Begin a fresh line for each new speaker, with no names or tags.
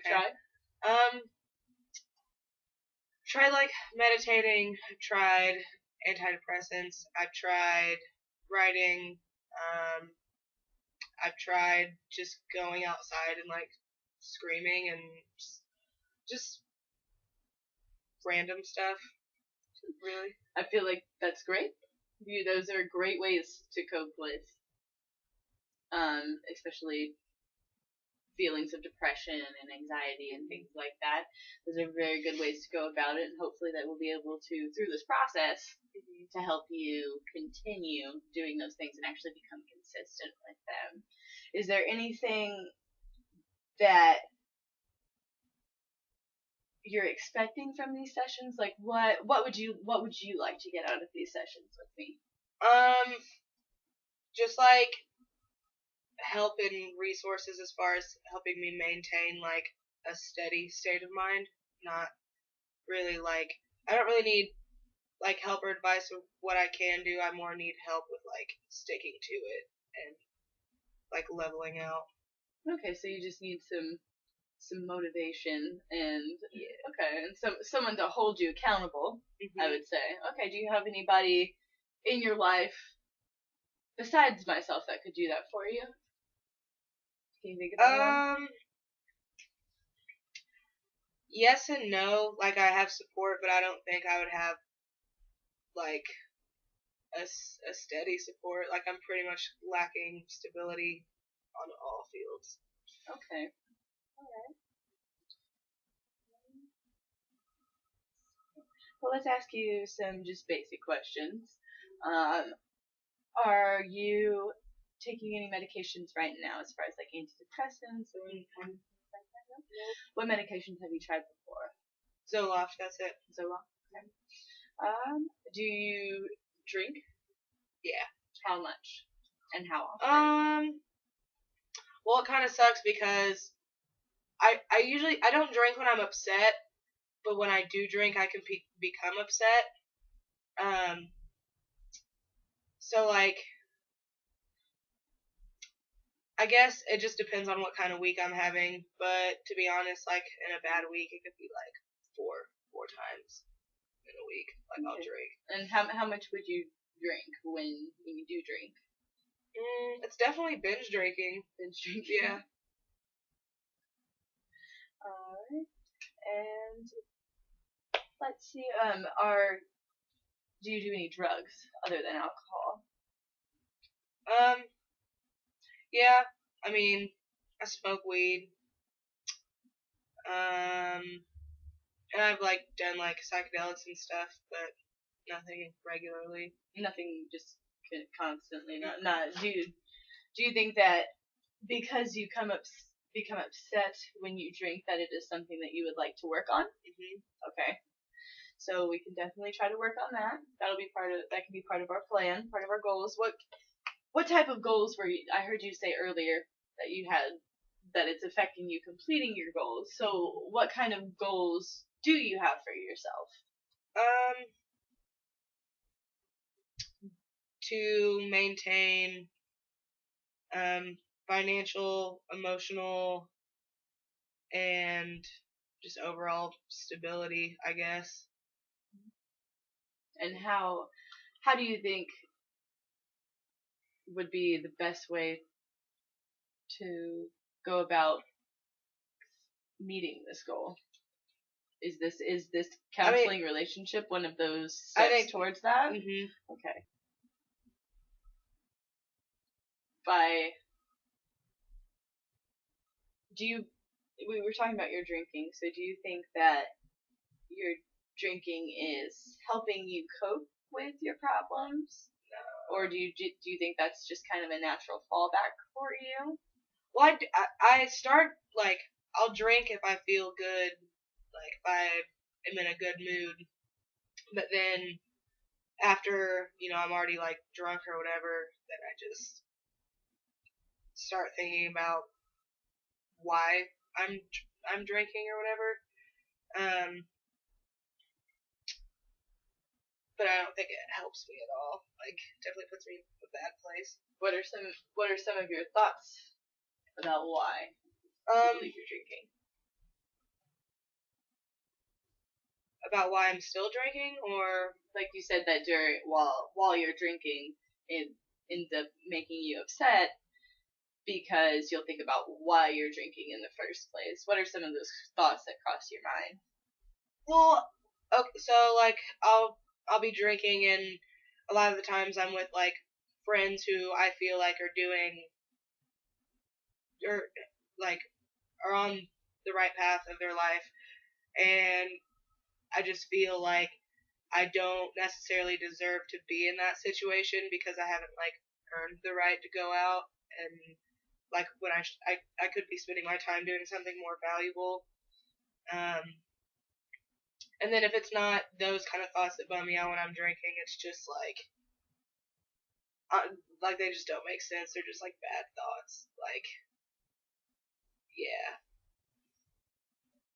tried?
Tried like meditating. I've tried antidepressants. I've tried writing. I've tried just going outside and like screaming and just random stuff. Really.
I feel like that's great. Those are great ways to cope with, especially feelings of depression and anxiety and things like that. Those are very good ways to go about it, and hopefully that we'll be able to, through this process, to help you continue doing those things and actually become consistent with them. Is there anything that you're expecting from these sessions? Like what would you like to get out of these sessions with me?
Just like help and resources as far as helping me maintain like a steady state of mind. Not really like I don't really need like help or advice of what I can do. I more need help with like sticking to it and like leveling out.
Okay, so you just need some motivation and okay, and someone to hold you accountable. Mm-hmm. I would say. Okay, do you have anybody in your life besides myself that could do that for you? Can you think of anyone?
Yes and no. Like I have support, but I don't think I would have like a steady support. Like I'm pretty much lacking stability on all fields.
Okay. All right. Well, let's ask you some just basic questions. Are you taking any medications right now as far as like antidepressants or any kind of things like that? No? What medications have you tried before?
Zoloft, that's it.
Zoloft. Okay. Do you drink?
Yeah.
How much? And how often?
Well, it kind of sucks because I don't drink when I'm upset, but when I do drink, I can become upset. So like, I guess it just depends on what kind of week I'm having. But to be honest, like in a bad week, it could be like four times in a week. Like okay. I'll drink.
And how much would you drink when you do drink?
It's definitely binge drinking.
Binge drinking.
Yeah.
Alright. And let's see. Do you do any drugs other than alcohol?
Yeah. I mean, I smoke weed. And I've like done like psychedelics and stuff, but nothing regularly.
Nothing just constantly. Not. Do you think that because you become upset when you drink that it is something that you would like to work on?
Mm-hmm.
Okay. So we can definitely try to work on that. That can be part of our plan, part of our goals. What type of goals were you? I heard you say earlier that you had that it's affecting you completing your goals. So what kind of goals do you have for yourself?
To maintain financial, emotional, and just overall stability, I guess.
And how do you think would be the best way to go about meeting this goal? Is this counseling relationship one of those steps towards that?
Mm-hmm.
Okay. We were talking about your drinking, so do you think that your drinking is helping you cope with your problems? Or do you think that's just kind of a natural fallback for you?
Well, I start, like, I'll drink if I feel good, like, if I am in a good mood, but then after, I'm already, like, drunk or whatever, then I just start thinking about why I'm drinking or whatever. But I don't think it helps me at all. Like, definitely puts me in a bad place.
What are some of your thoughts about why you believe you're drinking?
about why I'm still drinking, or
Like you said that during while you're drinking, it ends up making you upset because you'll think about why you're drinking in the first place. What are some of those thoughts that cross your mind?
well, okay, so like I'll be drinking, and a lot of the times I'm with like friends who I feel like are doing or like are on the right path of their life, and I just feel like I don't necessarily deserve to be in that situation because I haven't like earned the right to go out, and like when I could be spending my time doing something more valuable. Um, and then if it's not those kind of thoughts that bum me out when I'm drinking, it's just like they just don't make sense. They're just like bad thoughts. Like, yeah.